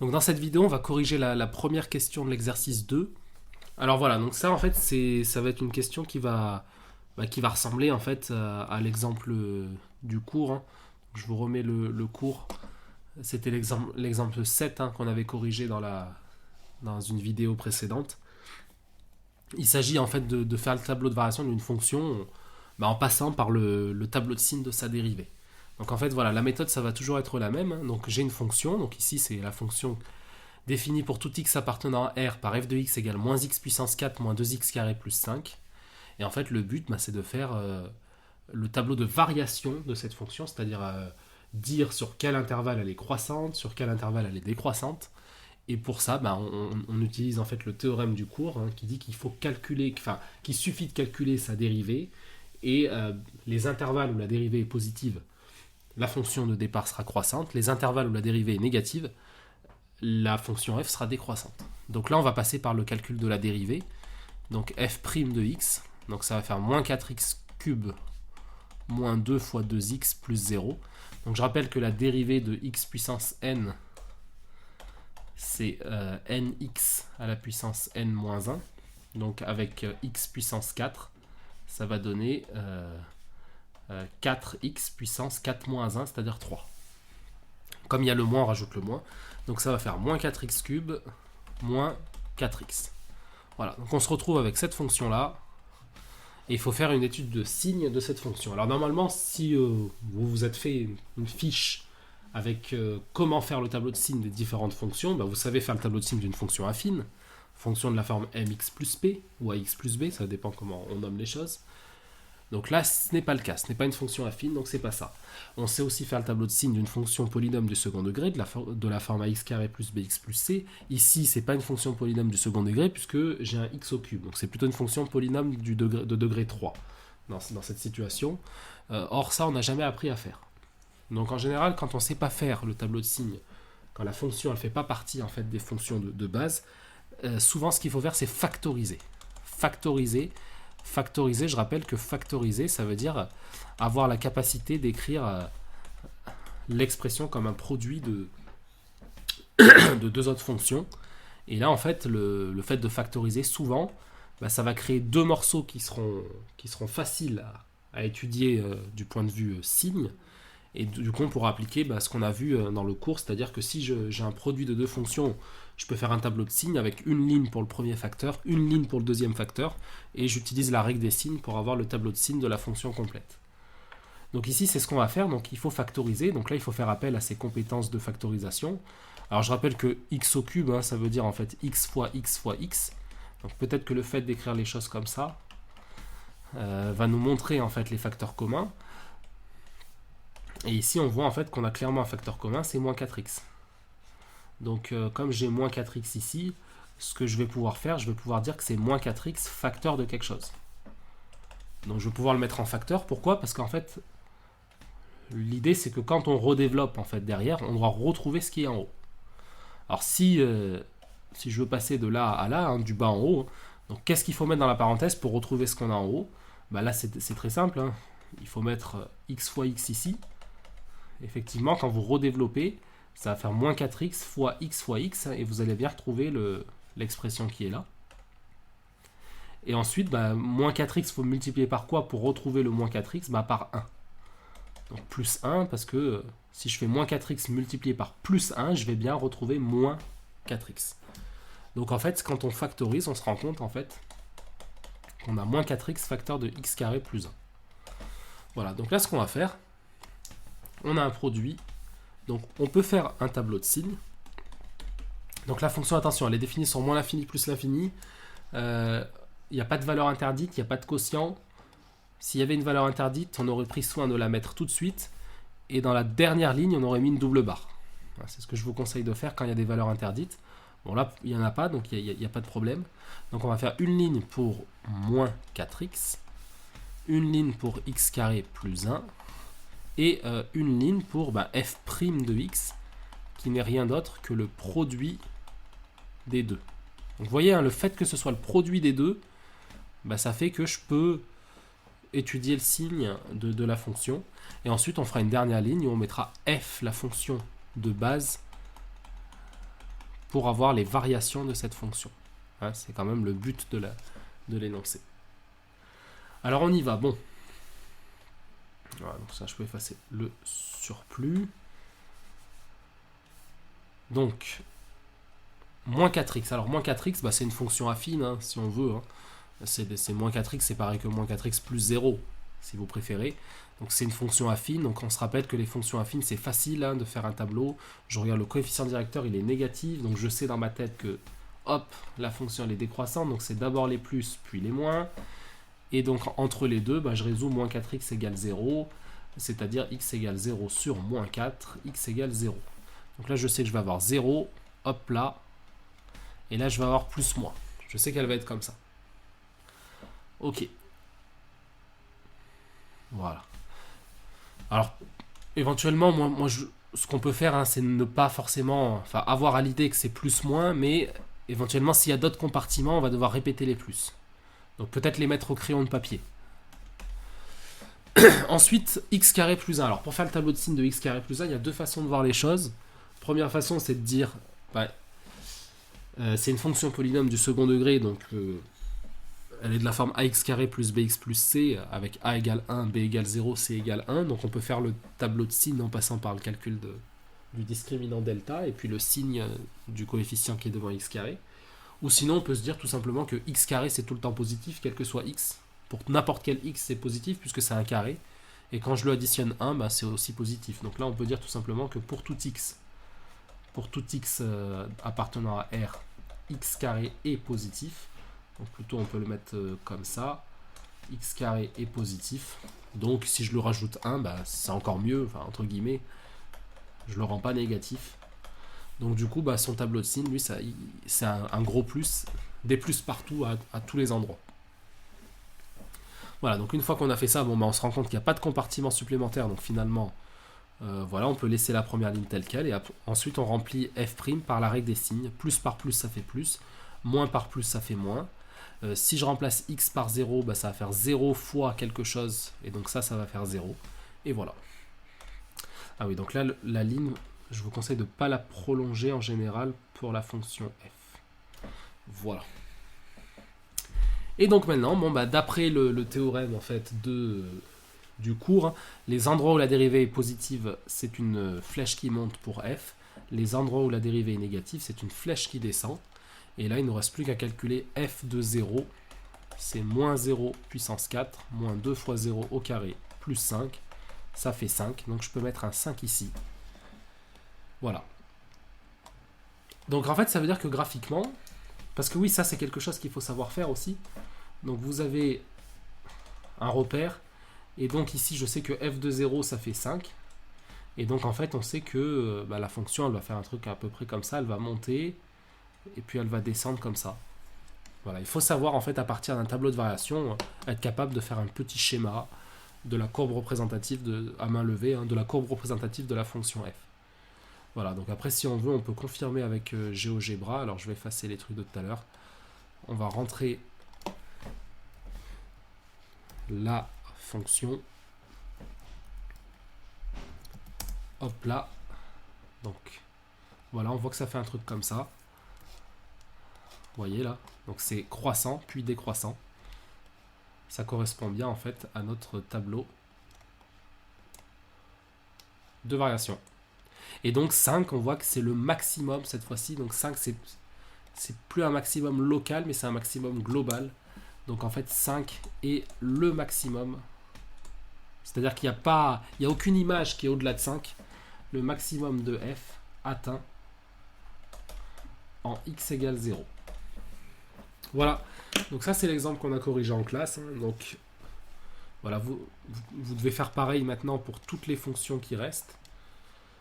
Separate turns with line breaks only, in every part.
Donc dans cette vidéo, on va corriger la première question de l'exercice 2. Alors voilà, donc ça en fait, ça va être une question qui va ressembler en fait à l'exemple du cours, hein. Je vous remets le cours. C'était l'exemple 7, hein, qu'on avait corrigé dans une vidéo précédente. Il s'agit en fait de faire le tableau de variation d'une fonction en passant par le tableau de signes de sa dérivée. Donc en fait voilà, la méthode ça va toujours être la même, hein. Donc j'ai une fonction, donc ici c'est la fonction définie pour tout x appartenant à R par f de x égale moins x puissance 4 moins 2x carré plus 5. Et en fait le but c'est de faire le tableau de variation de cette fonction, c'est-à-dire dire sur quel intervalle elle est croissante, sur quel intervalle elle est décroissante. Et pour ça, on utilise en fait le théorème du cours, hein, qui dit qu'il faut calculer, enfin, qu'il suffit de calculer sa dérivée et les intervalles où la dérivée est positive, la fonction de départ sera croissante. Les intervalles où la dérivée est négative, la fonction f sera décroissante. Donc là, on va passer par le calcul de la dérivée. Donc f' de x, donc ça va faire moins 4x cube moins 2 fois 2x plus 0. Donc je rappelle que la dérivée de x puissance n, c'est nx à la puissance n moins 1. Donc avec x puissance 4, ça va donner 4x puissance 4 moins 1, c'est-à-dire 3. Comme il y a le moins, on rajoute le moins. Donc ça va faire moins 4x cube moins 4x. Voilà, donc on se retrouve avec cette fonction-là. Et il faut faire une étude de signe de cette fonction. Alors normalement, si vous vous êtes fait une fiche avec comment faire le tableau de signe des différentes fonctions, vous savez faire le tableau de signe d'une fonction affine, fonction de la forme mx plus p ou ax plus b, ça dépend comment on nomme les choses. Donc là, ce n'est pas le cas, ce n'est pas une fonction affine, donc c'est pas ça. On sait aussi faire le tableau de signe d'une fonction polynôme du second degré, de la forme ax carré plus bx plus c. Ici, c'est pas une fonction polynôme du second degré, puisque j'ai un x au cube. Donc c'est plutôt une fonction polynôme de degré 3 dans cette situation. Or, ça, on n'a jamais appris à faire. Donc en général, quand on ne sait pas faire le tableau de signe, quand la fonction ne fait pas partie en fait, des fonctions de base, souvent ce qu'il faut faire, c'est factoriser. Factoriser, je rappelle que factoriser, ça veut dire avoir la capacité d'écrire l'expression comme un produit de deux autres fonctions. Et là, en fait, le fait de factoriser, souvent, ça va créer deux morceaux qui seront faciles à étudier du point de vue signe. Et du coup, on pourra appliquer ce qu'on a vu dans le cours, c'est-à-dire que si j'ai un produit de deux fonctions, je peux faire un tableau de signes avec une ligne pour le premier facteur, une ligne pour le deuxième facteur, et j'utilise la règle des signes pour avoir le tableau de signes de la fonction complète. Donc ici, c'est ce qu'on va faire, donc il faut factoriser, donc là, il faut faire appel à ces compétences de factorisation. Alors je rappelle que x au cube, ça veut dire en fait x fois x fois x, donc peut-être que le fait d'écrire les choses comme ça va nous montrer en fait les facteurs communs. Et ici, on voit en fait qu'on a clairement un facteur commun, c'est moins 4x. Donc, comme j'ai moins 4x ici, ce que je vais pouvoir faire, je vais pouvoir dire que c'est moins 4x facteur de quelque chose. Donc, je vais pouvoir le mettre en facteur. Pourquoi? Parce qu'en fait, l'idée, c'est que quand on redéveloppe en fait derrière, on doit retrouver ce qui est en haut. Alors, si je veux passer de là à là, du bas en haut, donc qu'est-ce qu'il faut mettre dans la parenthèse pour retrouver ce qu'on a en haut? Là, c'est très simple. Il faut mettre x fois x ici. Effectivement, quand vous redéveloppez, ça va faire moins 4x fois x, et vous allez bien retrouver l'expression qui est là. Et ensuite, moins 4x, il faut multiplier par quoi pour retrouver le moins 4x? Par 1. Donc plus 1, parce que si je fais moins 4x multiplié par plus 1, je vais bien retrouver moins 4x. Donc en fait, quand on factorise, on se rend compte en fait qu'on a moins 4x facteur de x carré plus 1. Voilà, donc là ce qu'on va faire, on a un produit, donc on peut faire un tableau de signes. Donc la fonction, attention, elle est définie sur moins l'infini plus l'infini. Il n'y a pas de valeur interdite, il n'y a pas de quotient. S'il y avait une valeur interdite, on aurait pris soin de la mettre tout de suite. Et dans la dernière ligne, on aurait mis une double barre. Voilà, c'est ce que je vous conseille de faire quand il y a des valeurs interdites. Bon là, il n'y en a pas, donc il n'y a pas de problème. Donc on va faire une ligne pour moins 4x, une ligne pour x carré plus 1, et une ligne pour f' de x, qui n'est rien d'autre que le produit des deux. Donc vous voyez, le fait que ce soit le produit des deux, ça fait que je peux étudier le signe de la fonction. Et ensuite, on fera une dernière ligne où on mettra f, la fonction de base, pour avoir les variations de cette fonction. Hein, c'est quand même le but de l'énoncé. Alors on y va, bon. Voilà, donc ça je peux effacer le surplus. Donc, moins 4x. Alors moins 4x, bah, c'est une fonction affine, hein, si on veut. Hein. C'est moins 4x, c'est pareil que moins 4x plus 0, si vous préférez. Donc c'est une fonction affine, donc on se rappelle que les fonctions affines, c'est facile hein, de faire un tableau. Je regarde le coefficient directeur, il est négatif, donc je sais dans ma tête que, hop, la fonction elle est décroissante, donc c'est d'abord les plus, puis les moins. Et donc entre les deux, bah, je résous moins 4x égale 0, c'est-à-dire x égale 0 sur moins 4, x égale 0. Donc là je sais que je vais avoir 0, hop là, et là je vais avoir plus moins. Je sais qu'elle va être comme ça. Ok. Voilà. Alors, éventuellement, ce qu'on peut faire, hein, c'est ne pas forcément avoir à l'idée que c'est plus-moins, mais éventuellement, s'il y a d'autres compartiments, on va devoir répéter les plus. Donc peut-être les mettre au crayon de papier. Ensuite, x carré plus 1. Alors pour faire le tableau de signes de x carré plus 1, il y a deux façons de voir les choses. Première façon, c'est de dire, c'est une fonction polynôme du second degré, donc elle est de la forme ax carré plus bx plus c, avec a égale 1, b égale 0, c égale 1. Donc on peut faire le tableau de signes en passant par le calcul du discriminant delta, et puis le signe du coefficient qui est devant x carré. Ou sinon on peut se dire tout simplement que x carré c'est tout le temps positif, quel que soit x. Pour n'importe quel x c'est positif puisque c'est un carré. Et quand je le additionne 1, bah, c'est aussi positif. Donc là on peut dire tout simplement que pour tout x appartenant à R, x carré est positif. Donc plutôt on peut le mettre comme ça. X carré est positif. Donc si je le rajoute 1, bah, c'est encore mieux, enfin entre guillemets. Je le rends pas négatif. Donc du coup, bah, son tableau de signes, lui, c'est un gros plus, des plus partout à tous les endroits. Voilà, donc une fois qu'on a fait ça, bon, bah, on se rend compte qu'il n'y a pas de compartiment supplémentaire, donc finalement, voilà, on peut laisser la première ligne telle qu'elle, et ensuite on remplit f' par la règle des signes. Plus par plus, ça fait plus, moins par plus, ça fait moins. Si je remplace x par 0, bah, ça va faire 0 fois quelque chose, et donc ça va faire 0, et voilà. Ah oui, donc là, la ligne, je vous conseille de ne pas la prolonger en général pour la fonction f. Voilà. Et donc maintenant, bon, bah, d'après le théorème en fait, du cours, les endroits où la dérivée est positive, c'est une flèche qui monte pour f. Les endroits où la dérivée est négative, c'est une flèche qui descend. Et là, il ne nous reste plus qu'à calculer f de 0. C'est moins 0 puissance 4, moins 2 fois 0 au carré, plus 5. Ça fait 5, donc je peux mettre un 5 ici. Voilà. Donc en fait, ça veut dire que graphiquement, parce que oui, ça c'est quelque chose qu'il faut savoir faire aussi. Donc vous avez un repère, et donc ici je sais que f de 0 ça fait 5. Et donc en fait on sait que la fonction elle va faire un truc à peu près comme ça, elle va monter, et puis elle va descendre comme ça. Voilà, il faut savoir en fait à partir d'un tableau de variation, être capable de faire un petit schéma de la courbe représentative à main levée, hein, de la courbe représentative de la fonction f. Voilà, donc après si on veut, on peut confirmer avec GeoGebra. Alors je vais effacer les trucs de tout à l'heure. On va rentrer la fonction. Hop là. Donc voilà, on voit que ça fait un truc comme ça. Vous voyez là. Donc c'est croissant puis décroissant. Ça correspond bien en fait à notre tableau de variation. Et donc 5, on voit que c'est le maximum cette fois-ci. Donc 5, c'est plus un maximum local, mais c'est un maximum global. Donc en fait 5 est le maximum. C'est-à-dire qu'il n'y a aucune image qui est au-delà de 5. Le maximum de f atteint en x égale 0. Voilà. Donc ça c'est l'exemple qu'on a corrigé en classe. Hein. Donc voilà, vous devez faire pareil maintenant pour toutes les fonctions qui restent.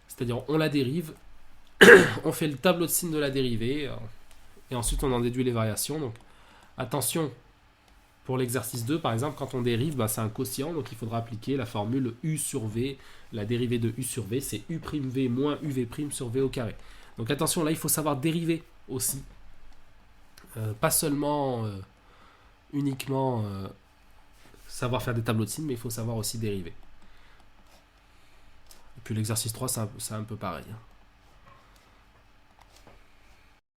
C'est-à-dire on la dérive, on fait le tableau de signes de la dérivée, et ensuite on en déduit les variations. Donc attention, pour l'exercice 2 par exemple, quand on dérive, c'est un quotient, donc il faudra appliquer la formule u sur v. La dérivée de u sur v, c'est u'v moins uv' sur v au carré. Donc attention, là il faut savoir dériver aussi. Pas seulement uniquement savoir faire des tableaux de signes, mais il faut savoir aussi dériver. Et puis l'exercice 3, c'est un peu pareil.